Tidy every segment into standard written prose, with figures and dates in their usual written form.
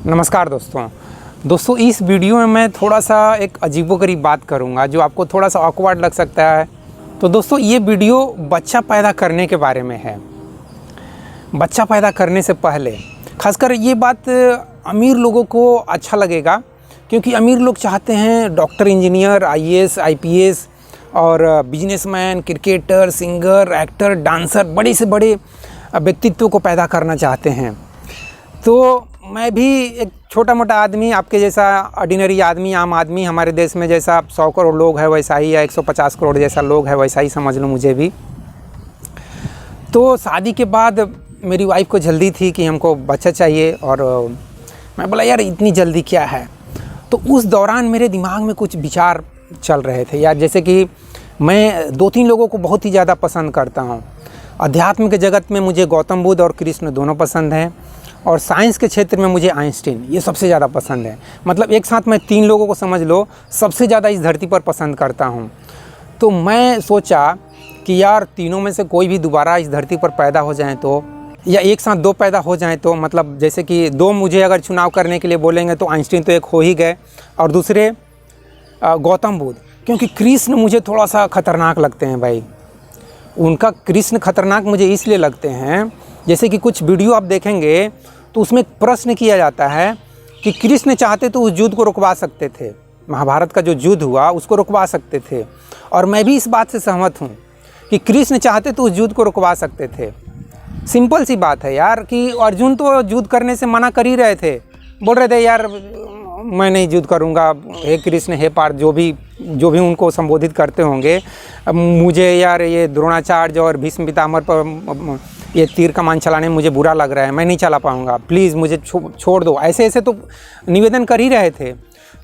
नमस्कार दोस्तों इस वीडियो में मैं थोड़ा सा एक अजीबोगरीब बात करूंगा जो आपको थोड़ा सा ऑकवर्ड लग सकता है। तो दोस्तों ये वीडियो बच्चा पैदा करने के बारे में है। बच्चा पैदा करने से पहले खासकर ये बात अमीर लोगों को अच्छा लगेगा, क्योंकि अमीर लोग चाहते हैं डॉक्टर, इंजीनियर, आईएएस, आईपीएस और businessman, cricketer, singer, actor, dancer, बड़े से बड़े व्यक्तित्व को पैदा करना चाहते हैं। तो मैं भी एक छोटा मोटा आदमी, आपके जैसा ऑर्डिनरी आदमी, आम आदमी, हमारे देश में जैसा 100 करोड़ लोग हैं वैसा ही, या 150 करोड़ जैसा लोग है वैसा ही समझ लो मुझे भी। तो शादी के बाद मेरी वाइफ को जल्दी थी कि हमको बच्चा चाहिए, और मैं बोला यार इतनी जल्दी क्या है। तो उस दौरान मेरे दिमाग में कुछ विचार चल रहे थे यार, जैसे कि मैं 2-3 लोगों को बहुत ही ज़्यादा पसंद करता हूँ। अध्यात्म के जगत में मुझे गौतम बुद्ध और कृष्ण दोनों पसंद हैं, और साइंस के क्षेत्र में मुझे आइंस्टीन ये सबसे ज़्यादा पसंद है। मतलब एक साथ मैं 3 लोगों को समझ लो सबसे ज़्यादा इस धरती पर पसंद करता हूँ। तो मैं सोचा कि यार तीनों में से कोई भी दोबारा इस धरती पर पैदा हो जाएं तो, या एक साथ 2 पैदा हो जाएं तो, मतलब जैसे कि 2 मुझे अगर चुनाव करने के लिए बोलेंगे तो आइंस्टीन तो एक हो ही गए, और दूसरे गौतम बुद्ध। क्योंकि कृष्ण मुझे थोड़ा सा ख़तरनाक लगते हैं भाई। उनका कृष्ण खतरनाक मुझे इसलिए लगते हैं, जैसे कि कुछ वीडियो आप देखेंगे तो उसमें एक प्रश्न किया जाता है कि कृष्ण चाहते तो उस युद्ध को रुकवा सकते थे, महाभारत का जो युद्ध हुआ उसको रुकवा सकते थे। और मैं भी इस बात से सहमत हूँ कि कृष्ण चाहते तो उस युद्ध को रुकवा सकते थे। सिंपल सी बात है यार, कि अर्जुन तो युद्ध करने से मना कर ही रहे थे, बोल रहे थे यार मैं नहीं युद्ध करूँगा, हे कृष्ण, हे पार्थ, जो भी उनको संबोधित करते होंगे, मुझे यार ये द्रोणाचार्य और भीष्म पितामह पर ये तीर कमान चलाने में मुझे बुरा लग रहा है, मैं नहीं चला पाऊँगा, प्लीज़ मुझे छोड़ दो, ऐसे ऐसे तो निवेदन कर ही रहे थे।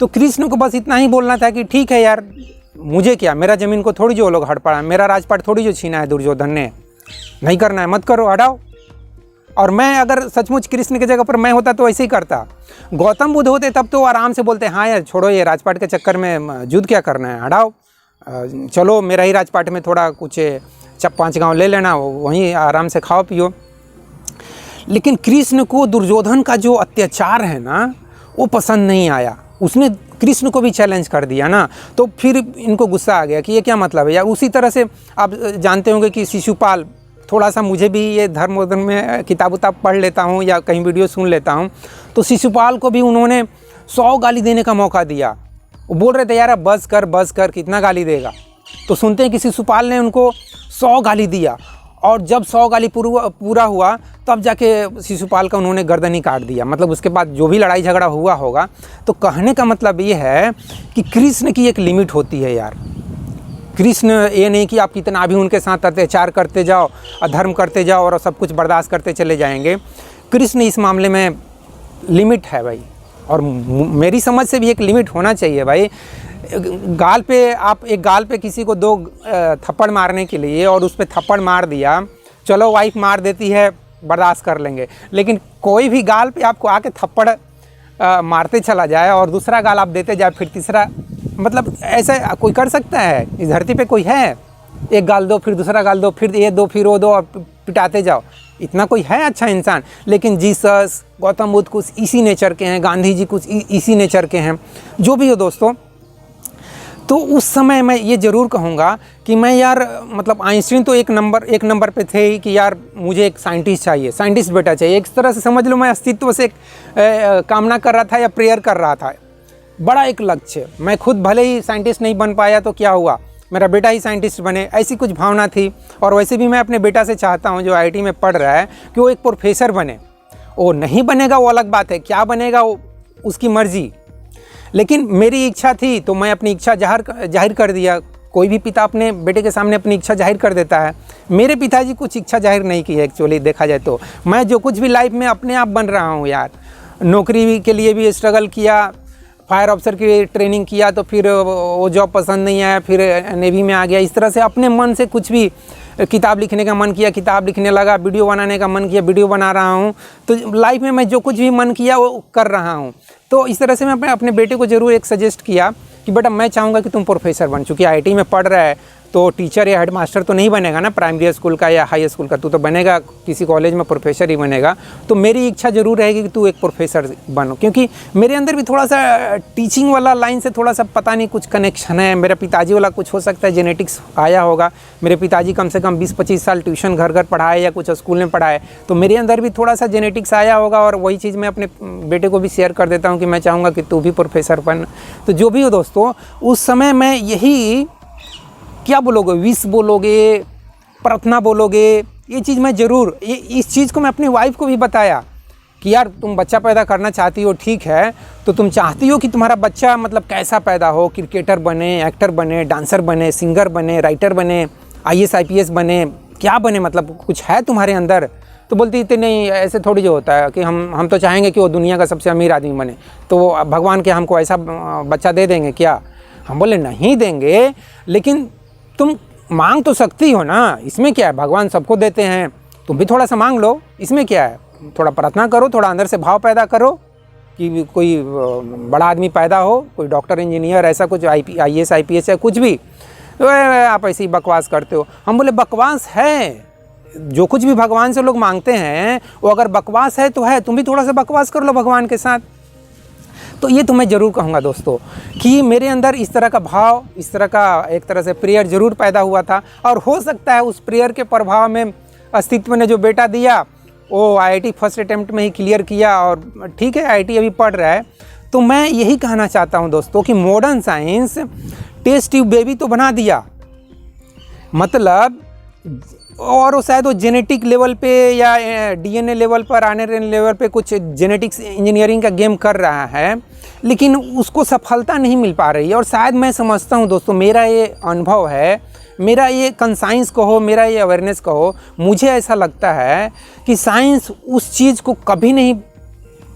तो कृष्ण को बस इतना ही बोलना था कि ठीक है यार, मुझे क्या, मेरा ज़मीन को थोड़ी जो लोग हड़पड़ा है, मेरा राजपाट थोड़ी जो छीना है दुर्योधन ने, नहीं करना है मत करो, हटाओ। और मैं अगर सचमुच कृष्ण की जगह पर मैं होता तो ऐसे ही करता। गौतम बुद्ध होते तब तो आराम से बोलते हाँ यार छोड़ो, ये राजपाट के चक्कर में युद्ध क्या करना है, हटाओ, चलो मेरा ही राजपाट में थोड़ा कुछ 5 गांव ले लेना, वहीं आराम से खाओ पियो। लेकिन कृष्ण को दुर्योधन का जो अत्याचार है ना वो पसंद नहीं आया। उसने कृष्ण को भी चैलेंज कर दिया ना, तो फिर इनको गुस्सा आ गया कि ये क्या मतलब है यार। उसी तरह से आप जानते होंगे कि शिशुपाल, थोड़ा सा मुझे भी ये धर्म वर्धन में किताब उताब पढ़ लेता हूँ या कहीं वीडियो सुन लेता हूँ, तो शिशुपाल को भी उन्होंने 100 गाली देने का मौका दिया। वो बोल रहे थे यार बस कर, कितना गाली देगा। तो सुनते हैं कि शिशुपाल ने उनको 100 गाली दिया, और जब 100 गाली पूरा हुआ तब जाके शिशुपाल का उन्होंने गर्दन ही काट दिया। मतलब उसके बाद जो भी लड़ाई झगड़ा हुआ होगा। तो कहने का मतलब ये है कि कृष्ण की एक लिमिट होती है यार। कृष्ण ये नहीं कि आप कितना भी उनके साथ अत्याचार करते जाओ, अधर्म करते जाओ और सब कुछ बर्दाश्त करते चले जाएंगे। कृष्ण इस मामले में लिमिट है भाई, और मेरी समझ से भी एक लिमिट होना चाहिए भाई। गाल पे आप एक गाल पे किसी को 2 थप्पड़ मारने के लिए, और उस पर थप्पड़ मार दिया, चलो वाइफ मार देती है बर्दाश्त कर लेंगे। लेकिन कोई भी गाल पे आपको आके थप्पड़ मारते चला जाए और दूसरा गाल आप देते जाए, फिर तीसरा, मतलब ऐसा कोई कर सकता है इस धरती पे? कोई है? एक गाल दो, फिर दूसरा गाल दो, फिर ये दो, फिर वो दो, और पिटाते जाओ। इतना कोई है अच्छा इंसान? लेकिन जीसस, गौतम बुद्ध कुछ इसी नेचर के हैं, गांधी जी कुछ इसी नेचर के हैं, जो भी हो दोस्तों। तो उस समय मैं ये ज़रूर कहूँगा कि मैं यार, मतलब आइंस्टीन तो एक नंबर पे थे ही कि यार मुझे एक साइंटिस्ट चाहिए, साइंटिस्ट बेटा चाहिए। एक तरह से समझ लो मैं अस्तित्व से कामना कर रहा था या प्रेयर कर रहा था। बड़ा एक लक्ष्य, मैं खुद भले ही साइंटिस्ट नहीं बन पाया तो क्या हुआ, मेरा बेटा ही साइंटिस्ट बने, ऐसी कुछ भावना थी। और वैसे भी मैं अपने बेटा से चाहता हूँ जो आईआईटी में पढ़ रहा है कि वो एक प्रोफेसर बने। वो नहीं बनेगा वो अलग बात है, क्या बनेगा वो उसकी मर्जी। लेकिन मेरी इच्छा थी तो मैं अपनी इच्छा जाहिर कर दिया। कोई भी पिता अपने बेटे के सामने अपनी इच्छा जाहिर कर देता है। मेरे पिताजी कुछ इच्छा जाहिर नहीं की है एक्चुअली देखा जाए तो। मैं जो कुछ भी लाइफ में अपने आप बन रहा हूँ यार, नौकरी के लिए भी स्ट्रगल किया, फायर ऑफिसर की ट्रेनिंग किया, तो फिर वो जॉब पसंद नहीं आया, फिर नेवी में आ गया। इस तरह से अपने मन से कुछ भी, किताब लिखने का मन किया, किताब लिखने लगा, वीडियो बनाने का मन किया, वीडियो बना रहा हूँ। तो लाइफ में मैं जो कुछ भी मन किया वो कर रहा हूँ। तो इस तरह से मैं अपने बेटे को ज़रूर एक सजेस्ट किया कि बेटा मैं चाहूँगा कि तुम प्रोफेसर बन, चूँकि आईआईटी में पढ़ रहा है तो टीचर या हेडमास्टर तो नहीं बनेगा ना प्राइमरी स्कूल का या हाई स्कूल का, तू तो बनेगा किसी कॉलेज में प्रोफेसर ही बनेगा। तो मेरी इच्छा ज़रूर रहेगी कि तू एक प्रोफेसर बनो, क्योंकि मेरे अंदर भी थोड़ा सा टीचिंग वाला लाइन से थोड़ा सा पता नहीं कुछ कनेक्शन है। मेरा पिताजी वाला कुछ हो सकता है जेनेटिक्स आया होगा। मेरे पिताजी कम से कम 20-25 साल ट्यूशन घर घर पढ़ाए या कुछ स्कूल में पढ़ाए, तो मेरे अंदर भी थोड़ा सा जेनेटिक्स आया होगा। और वही चीज़ मैं अपने बेटे को भी शेयर कर देता हूँ कि मैं चाहूँगा कि तू भी प्रोफेसर बन। तो जो भी हो दोस्तों, उस समय मैं यही क्या बोलोगे, विश बोलोगे, प्रार्थना बोलोगे, ये चीज़ मैं ज़रूर इस चीज़ को मैं अपनी वाइफ को भी बताया कि यार तुम बच्चा पैदा करना चाहती हो, ठीक है, तो तुम चाहती हो कि तुम्हारा बच्चा मतलब कैसा पैदा हो, क्रिकेटर बने, एक्टर बने, डांसर बने, सिंगर बने, राइटर बने, IAS IPS बने, क्या बने, मतलब कुछ है तुम्हारे अंदर। तो बोलती थी नहीं, ऐसे थोड़ी जो होता है कि हम तो चाहेंगे कि वो दुनिया का सबसे अमीर आदमी बने, तो भगवान के हमको ऐसा बच्चा दे देंगे क्या। हम बोले नहीं देंगे, लेकिन तुम मांग तो सकती हो ना, इसमें क्या है, भगवान सबको देते हैं, तुम भी थोड़ा सा मांग लो, इसमें क्या है, थोड़ा प्रार्थना करो, थोड़ा अंदर से भाव पैदा करो कि कोई बड़ा आदमी पैदा हो, कोई डॉक्टर इंजीनियर ऐसा कुछ IAS IPS या कुछ भी। तो आप ऐसी बकवास करते हो। हम बोले बकवास है, जो कुछ भी भगवान से लोग मांगते हैं वो अगर बकवास है तो है, तुम भी थोड़ा सा बकवास कर लो भगवान के साथ। तो ये तो मैं ज़रूर कहूँगा दोस्तों कि मेरे अंदर इस तरह का भाव, इस तरह का एक तरह से प्रेयर ज़रूर पैदा हुआ था। और हो सकता है उस प्रेयर के प्रभाव में अस्तित्व ने जो बेटा दिया वो IIT फर्स्ट अटेम्प्ट में ही क्लियर किया, और ठीक है IIT अभी पढ़ रहा है। तो मैं यही कहना चाहता हूँ दोस्तों कि modern science test tube baby तो बना दिया, मतलब और वो शायद वो जेनेटिक लेवल पे या DNA लेवल पर, RNA लेवल पे कुछ जेनेटिक्स इंजीनियरिंग का गेम कर रहा है, लेकिन उसको सफलता नहीं मिल पा रही है। और शायद मैं समझता हूँ दोस्तों, मेरा ये अनुभव है, मेरा ये कंसाइंस कहो, मेरा ये अवेयरनेस कहो, मुझे ऐसा लगता है कि साइंस उस चीज़ को कभी नहीं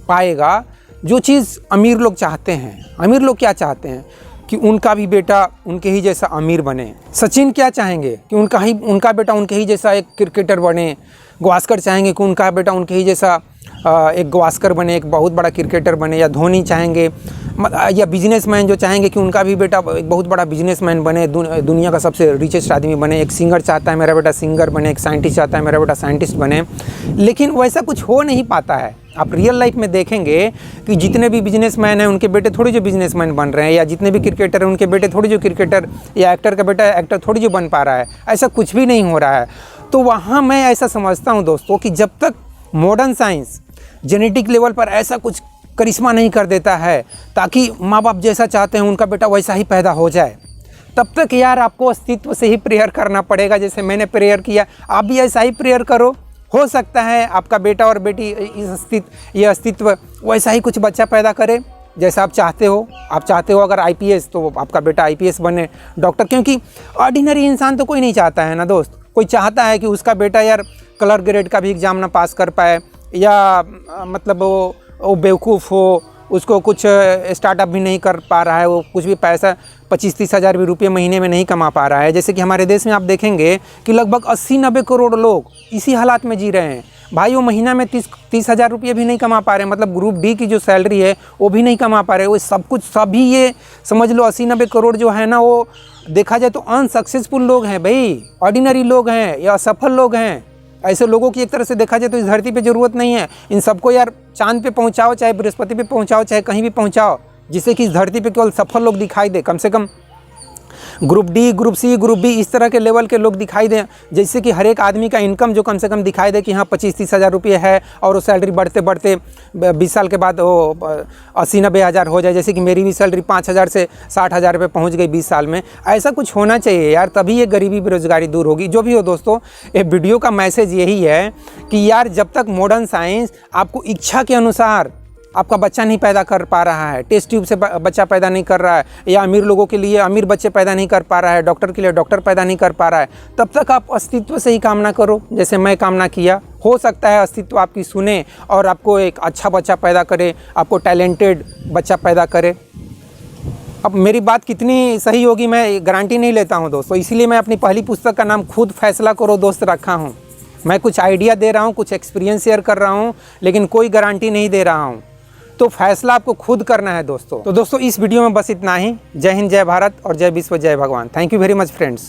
पाएगा जो चीज़ अमीर लोग चाहते हैं। अमीर लोग क्या चाहते हैं कि उनका भी बेटा उनके ही जैसा अमीर बने। सचिन क्या चाहेंगे कि उनका बेटा उनके ही जैसा एक क्रिकेटर बने। गावस्कर चाहेंगे कि उनका बेटा उनके ही जैसा एक गावस्कर बने, एक बहुत बड़ा क्रिकेटर बने। या धोनी चाहेंगे, या बिजनेसमैन जो चाहेंगे कि उनका भी बेटा एक बहुत बड़ा बिजनेसमैन बने, दुनिया का सबसे रिचेस्ट आदमी बने। एक सिंगर चाहता है मेरा बेटा सिंगर बने, एक साइंटिस्ट चाहता है मेरा बेटा साइंटिस्ट बने। लेकिन वैसा कुछ हो नहीं पाता है। आप रियल लाइफ में देखेंगे कि जितने भी बिजनेसमैन हैं उनके बेटे थोड़ी जो बिजनेसमैन बन रहे हैं, या जितने भी क्रिकेटर हैं उनके बेटे थोड़ी जो क्रिकेटर, या एक्टर का बेटा एक्टर थोड़ी जो बन पा रहा है। ऐसा कुछ भी नहीं हो रहा है। तो वहाँ मैं ऐसा समझता हूँ दोस्तों कि जब तक मॉडर्न साइंस जेनेटिक लेवल पर ऐसा कुछ करिश्मा नहीं कर देता है ताकि माँ बाप जैसा चाहते हैं उनका बेटा वैसा ही पैदा हो जाए, तब तक यार आपको अस्तित्व से ही प्रेयर करना पड़ेगा। जैसे मैंने प्रेयर किया, आप भी ऐसा ही प्रेयर करो। हो सकता है आपका बेटा और बेटी ये अस्तित्व वैसा ही कुछ बच्चा पैदा करे जैसा आप चाहते हो। आप चाहते हो अगर IPS, तो आपका बेटा IPS बने, डॉक्टर। क्योंकि ऑर्डिनरी इंसान तो कोई नहीं चाहता है ना दोस्त। कोई चाहता है कि उसका बेटा यार क्लर्क ग्रेड का भी एग्ज़ाम ना पास कर पाए, या मतलब वो बेवकूफ़ हो, उसको कुछ स्टार्टअप भी नहीं कर पा रहा है, वो कुछ भी पैसा 25-30 हज़ार भी रुपये महीने में नहीं कमा पा रहा है। जैसे कि हमारे देश में आप देखेंगे कि लगभग 80-90 करोड़ लोग इसी हालात में जी रहे हैं भाई। वो महीना में 30 हज़ार रुपये भी नहीं कमा पा रहे हैं, मतलब ग्रुप D की जो सैलरी है वो भी नहीं कमा पा रहे। वो सब कुछ सभी ये समझ लो 80-90 करोड़ जो है ना, वो देखा जाए तो अनसक्सेसफुल लोग हैं भाई, ऑर्डिनरी लोग हैं या असफल लोग हैं। ऐसे लोगों की एक तरह से देखा जाए तो इस धरती पे ज़रूरत नहीं है। इन सबको यार चांद पे पहुंचाओ, चाहे बृहस्पति पे पहुंचाओ, चाहे कहीं भी पहुंचाओ, जिससे कि इस धरती पे केवल सफल लोग दिखाई दे। कम से कम group D, group C, group B इस तरह के लेवल के लोग दिखाई दें, जिससे कि हर एक आदमी का इनकम जो कम से कम दिखाई दे कि हाँ 25-30 हज़ार रुपये है, और वो सैलरी बढ़ते बढ़ते 20 साल के बाद वो 80-90 हज़ार हो जाए। जैसे कि मेरी भी सैलरी 5 हज़ार से 60 हज़ार रुपये पहुँच गई 20 साल में। ऐसा कुछ होना चाहिए यार, तभी ये गरीबी बेरोजगारी दूर होगी। जो भी हो दोस्तों, ये वीडियो का मैसेज यही है कि यार जब तक मॉडर्न साइंस आपको इच्छा के अनुसार आपका बच्चा नहीं पैदा कर पा रहा है, टेस्ट ट्यूब से बच्चा पैदा नहीं कर रहा है, या अमीर लोगों के लिए अमीर बच्चे पैदा नहीं कर पा रहा है, डॉक्टर के लिए डॉक्टर पैदा नहीं कर पा रहा है, तब तक आप अस्तित्व से ही कामना करो, जैसे मैं कामना किया। हो सकता है अस्तित्व आपकी सुने और आपको एक अच्छा बच्चा पैदा करे, आपको टैलेंटेड बच्चा पैदा करे। अब मेरी बात कितनी सही होगी मैं गारंटी नहीं लेता हूँ दोस्तों, इसीलिए मैं अपनी पहली पुस्तक का नाम खुद फैसला करो दोस्त रखा हूँ। मैं कुछ आइडिया दे रहा हूँ, कुछ एक्सपीरियंस शेयर कर रहा हूँ, लेकिन कोई गारंटी नहीं दे रहा हूँ। तो फैसला आपको खुद करना है दोस्तों। तो दोस्तों इस वीडियो में बस इतना ही। जय हिंद, जय भारत और जय विश्व, जय भगवान। Thank you very much friends.